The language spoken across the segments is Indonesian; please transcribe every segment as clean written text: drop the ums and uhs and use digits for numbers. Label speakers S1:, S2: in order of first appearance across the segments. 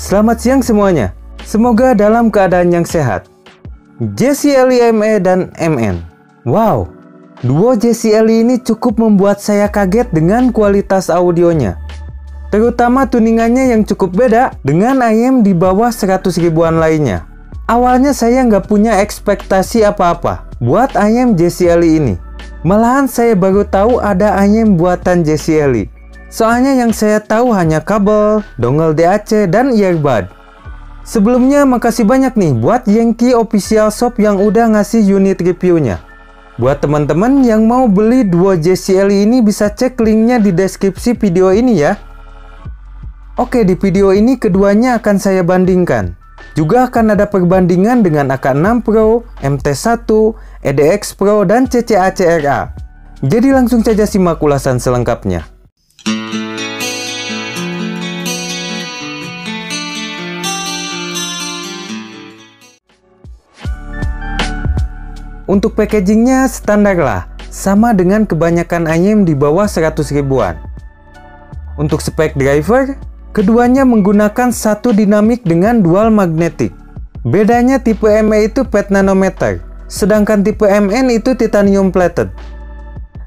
S1: Selamat siang semuanya. Semoga dalam keadaan yang sehat. JCL ME dan MN. Wow, duo JCL ini cukup membuat saya kaget dengan kualitas audionya. Terutama tuningannya yang cukup beda dengan IM di bawah 100 ribuan lainnya. Awalnya saya nggak punya ekspektasi apa-apa buat IM JCL ini. Malahan saya baru tahu ada IM buatan JCL. Soalnya yang saya tahu hanya kabel, dongle DAC, dan earbud. Sebelumnya makasih banyak nih buat Yankee Official Shop yang udah ngasih unit reviewnya. Buat teman-teman yang mau beli duo JCL ini bisa cek linknya di deskripsi video ini ya. Oke, di video ini keduanya akan saya bandingkan. Juga akan ada perbandingan dengan AK6 Pro, MT1, EDX Pro, dan CCA CRA. Jadi langsung saja simak ulasan selengkapnya. Untuk packagingnya standar lah, sama dengan kebanyakan IM di bawah 100 ribuan. Untuk spek driver, keduanya menggunakan satu dinamik dengan dual magnetic. Bedanya tipe ME itu PET nanometer, sedangkan tipe MN itu titanium plated.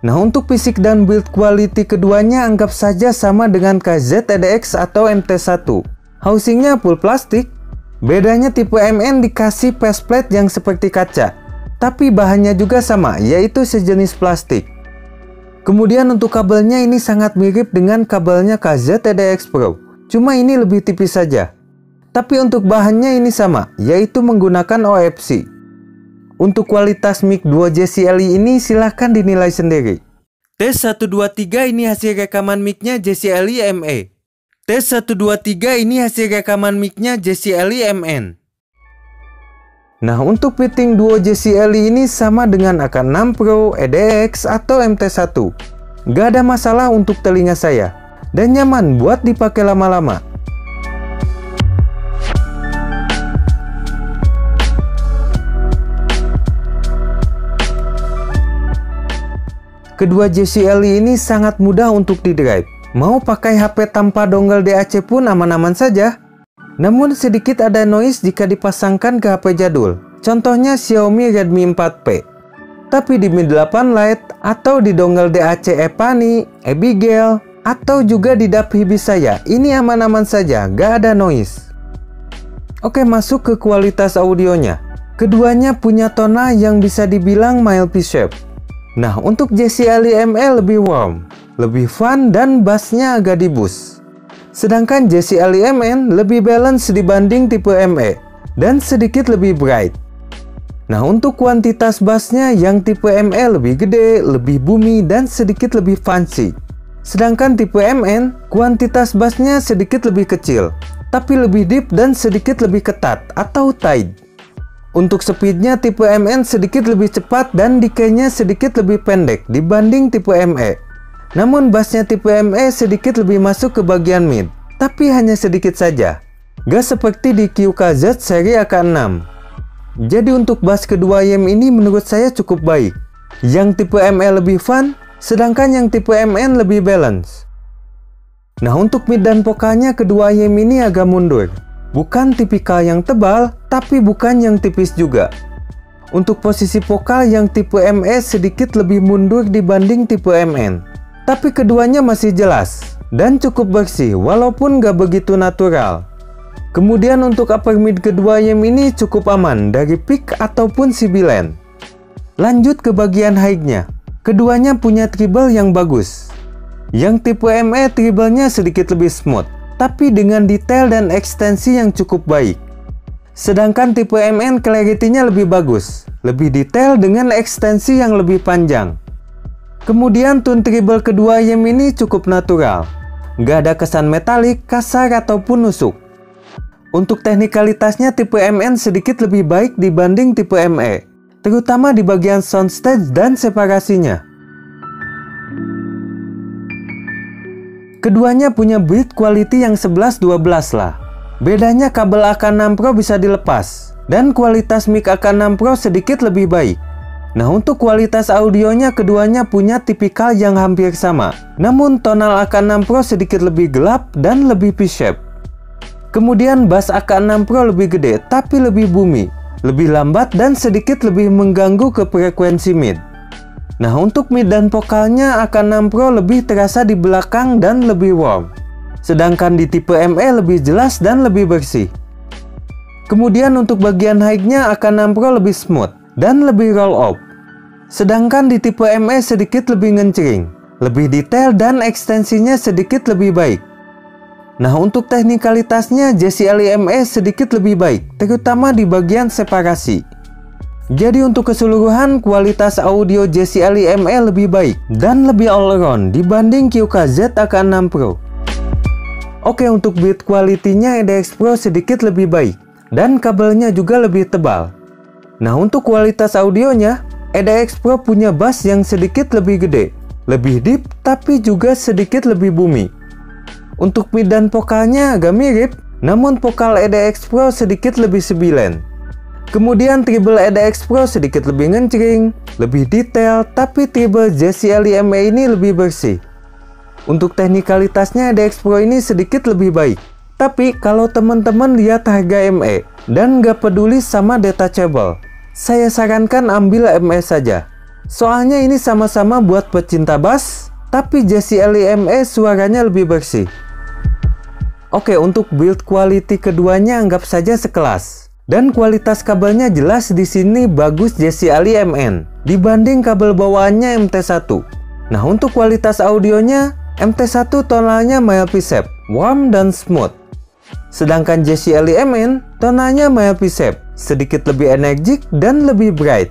S1: Nah, untuk fisik dan build quality keduanya anggap saja sama dengan KZ EDX atau MT1. Housingnya full plastik. Bedanya tipe MN dikasih faceplate yang seperti kaca. Tapi bahannya juga sama, yaitu sejenis plastik. Kemudian untuk kabelnya ini sangat mirip dengan kabelnya KZ EDX Pro. Cuma ini lebih tipis saja. Tapi untuk bahannya ini sama, yaitu menggunakan OFC. Untuk kualitas mic duo JCL ini silahkan dinilai sendiri. Tes 123 ini hasil rekaman micnya JCL ME. Tes 123 ini hasil rekaman micnya JCL MN. Nah, untuk fitting duo JCL ini sama dengan AK6 Pro, EDX, atau MT1. Gak ada masalah untuk telinga saya, dan nyaman buat dipakai lama-lama. Kedua JCL ini sangat mudah untuk di-drive. Mau pakai HP tanpa dongle DAC pun aman-aman saja. Namun sedikit ada noise jika dipasangkan ke HP jadul. Contohnya Xiaomi Redmi 4P. Tapi di Mi 8 Lite atau di dongle DAC Epani, Abigail, atau juga di DAP Hibis saya, ini aman-aman saja, gak ada noise. Oke, masuk ke kualitas audionya. Keduanya punya tona yang bisa dibilang mild pitch. Nah, untuk JCL ME lebih warm, lebih fun, dan bassnya agak di-boost. Sedangkan JCL MN lebih balance dibanding tipe ME dan sedikit lebih bright. Nah, untuk kuantitas bassnya yang tipe ME lebih gede, lebih boomy, dan sedikit lebih fancy. Sedangkan tipe MN kuantitas bassnya sedikit lebih kecil, tapi lebih deep dan sedikit lebih ketat atau tight. Untuk speednya tipe MN sedikit lebih cepat dan decay-nya sedikit lebih pendek dibanding tipe ME. Namun bassnya tipe ME sedikit lebih masuk ke bagian mid, tapi hanya sedikit saja. Gak seperti di QKZ seri AK6. Jadi untuk bass kedua IM ini menurut saya cukup baik. Yang tipe ME lebih fun, sedangkan yang tipe MN lebih balance. Nah, untuk mid dan vokalnya kedua IM ini agak mundur. Bukan tipikal yang tebal, tapi bukan yang tipis juga. Untuk posisi vokal yang tipe ME sedikit lebih mundur dibanding tipe MN. Tapi keduanya masih jelas dan cukup bersih walaupun gak begitu natural. Kemudian untuk upper mid kedua IM ini cukup aman dari pick ataupun sibilan. Lanjut ke bagian high-nya. Keduanya punya treble yang bagus. Yang tipe ME treble-nya sedikit lebih smooth, tapi dengan detail dan ekstensi yang cukup baik. Sedangkan tipe MN clarity-nya lebih bagus, lebih detail dengan ekstensi yang lebih panjang. Kemudian tone treble kedua IM ini cukup natural. Gak ada kesan metalik, kasar, ataupun nusuk. Untuk teknikalitasnya tipe MN sedikit lebih baik dibanding tipe ME. Terutama di bagian soundstage dan separasinya. Keduanya punya build quality yang 11-12 lah. Bedanya kabel AK6 Pro bisa dilepas. Dan kualitas mic AK6 Pro sedikit lebih baik. Nah, untuk kualitas audionya keduanya punya tipikal yang hampir sama. Namun tonal AK6 Pro sedikit lebih gelap dan lebih pitch shape. Kemudian bass AK6 Pro lebih gede tapi lebih boomy, lebih lambat dan sedikit lebih mengganggu ke frekuensi mid. Nah, untuk mid dan vokalnya AK6 Pro lebih terasa di belakang dan lebih warm. Sedangkan di tipe ME lebih jelas dan lebih bersih. Kemudian untuk bagian high-nya AK6 Pro lebih smooth dan lebih roll off. Sedangkan di tipe ME sedikit lebih ngencring, lebih detail dan ekstensinya sedikit lebih baik. Nah, untuk teknikalitasnya JCL ME sedikit lebih baik, terutama di bagian separasi. Jadi untuk keseluruhan kualitas audio JCL ME lebih baik dan lebih all around dibanding QKZ AK6 Pro. Oke, untuk build quality-nya EDX Pro sedikit lebih baik dan kabelnya juga lebih tebal. Nah, untuk kualitas audionya EDX Pro punya bass yang sedikit lebih gede, lebih deep tapi juga sedikit lebih boomy. Untuk mid dan vokalnya agak mirip, namun vokal EDX Pro sedikit lebih sibilan. Kemudian treble EDX Pro sedikit lebih ngencring, lebih detail, tapi treble JCL ME ini lebih bersih. Untuk teknikalitasnya EDX Pro ini sedikit lebih baik. Tapi kalau teman-teman lihat harga ME dan nggak peduli sama detachable, saya sarankan ambil ME saja. Soalnya ini sama-sama buat pecinta bass, tapi JCL ME suaranya lebih bersih. Oke, untuk build quality keduanya anggap saja sekelas. Dan kualitas kabelnya jelas di sini bagus JCL MN dibanding kabel bawaannya MT1. Nah, untuk kualitas audionya MT1 tonalnya mild V-shape, warm dan smooth. Sedangkan JCL MN tonalnya mild V-shape, sedikit lebih energik dan lebih bright.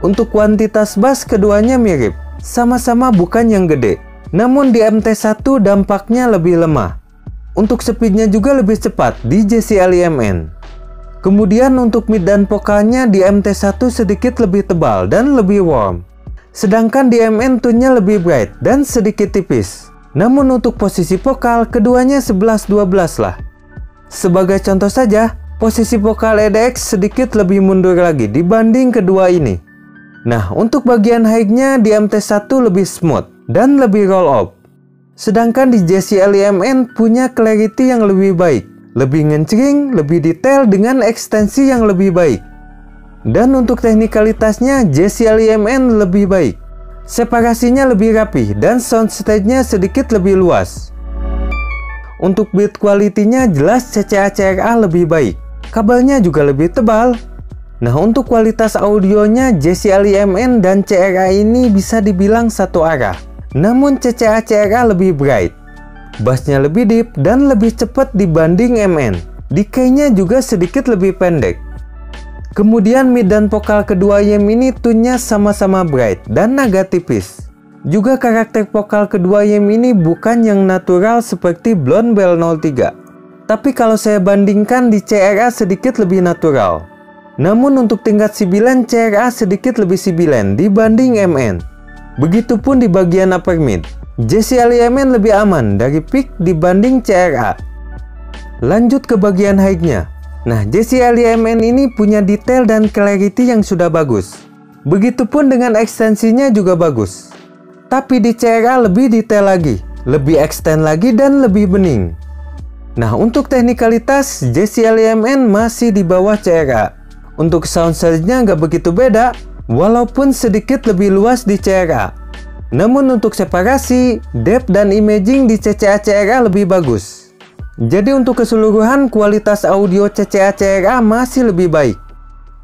S1: Untuk kuantitas bass keduanya mirip, sama-sama bukan yang gede. Namun di MT1 dampaknya lebih lemah. Untuk speednya juga lebih cepat di JCL MN. Kemudian untuk mid dan vokalnya di MT1 sedikit lebih tebal dan lebih warm. Sedangkan di MN tone-nya lebih bright dan sedikit tipis. Namun untuk posisi vokal keduanya 11-12 lah. Sebagai contoh saja, posisi vokal EDX sedikit lebih mundur lagi dibanding kedua ini. Nah, untuk bagian high-nya di MT1 lebih smooth dan lebih roll off. Sedangkan di JCL MN punya clarity yang lebih baik, lebih ngencring, lebih detail dengan ekstensi yang lebih baik. Dan untuk teknikalitasnya JCL MN lebih baik. Separasinya lebih rapi dan soundstage-nya sedikit lebih luas. Untuk build quality-nya jelas CCA-CRA lebih baik. Kabelnya juga lebih tebal. Nah, untuk kualitas audionya JCL MN dan CRA ini bisa dibilang satu arah. Namun CCA-CRA lebih bright. Bassnya lebih deep dan lebih cepat dibanding MN. Decay-nya juga sedikit lebih pendek. Kemudian mid dan vokal kedua YM ini tone-nya sama-sama bright dan agak tipis. Juga karakter vokal kedua YM ini bukan yang natural seperti Blonde Bell 03. Tapi kalau saya bandingkan di CRA sedikit lebih natural. Namun untuk tingkat sibilan CRA sedikit lebih sibilan dibanding MN. Begitupun di bagian upper mid. JCL MN lebih aman dari peak dibanding CRA. Lanjut ke bagian high-nya. Nah, JCL MN ini punya detail dan clarity yang sudah bagus. Begitupun dengan ekstensinya juga bagus. Tapi di CRA lebih detail lagi, lebih extend lagi dan lebih bening. Nah, untuk teknikalitas JCL MN masih di bawah CRA. Untuk soundstage-nya nggak begitu beda, walaupun sedikit lebih luas di CRA. Namun untuk separasi, depth dan imaging di CCA-CRA lebih bagus. Jadi untuk keseluruhan kualitas audio CCA-CRA masih lebih baik.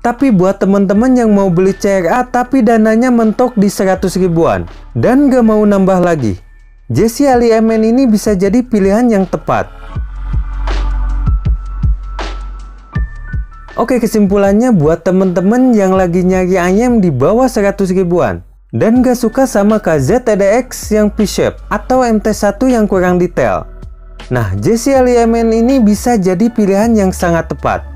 S1: Tapi buat teman-teman yang mau beli CRA tapi dananya mentok di 100 ribuan dan gak mau nambah lagi, JCL MN ini bisa jadi pilihan yang tepat. Oke, kesimpulannya buat teman-teman yang lagi nyari ayam di bawah 100 ribuan dan gak suka sama KZ EDX yang V-shape atau MT1 yang kurang detail. Nah, JCL MN ini bisa jadi pilihan yang sangat tepat.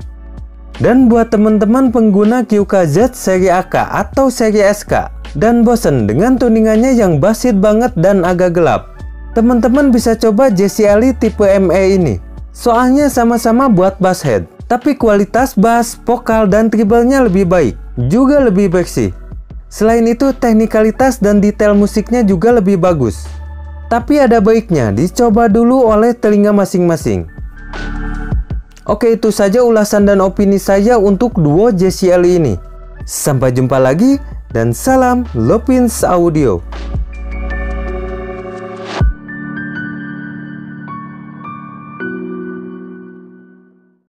S1: Dan buat teman-teman pengguna QKZ seri AK atau seri SK dan bosen dengan tuningannya yang basit banget dan agak gelap, teman-teman bisa coba JCL tipe ME ini. Soalnya sama-sama buat bass head, tapi kualitas bass, vokal, dan treble-nya lebih baik, juga lebih bersih. Selain itu, teknikalitas dan detail musiknya juga lebih bagus. Tapi ada baiknya dicoba dulu oleh telinga masing-masing. Oke, itu saja ulasan dan opini saya untuk duo JCL ini. Sampai jumpa lagi dan salam Lopins Audio.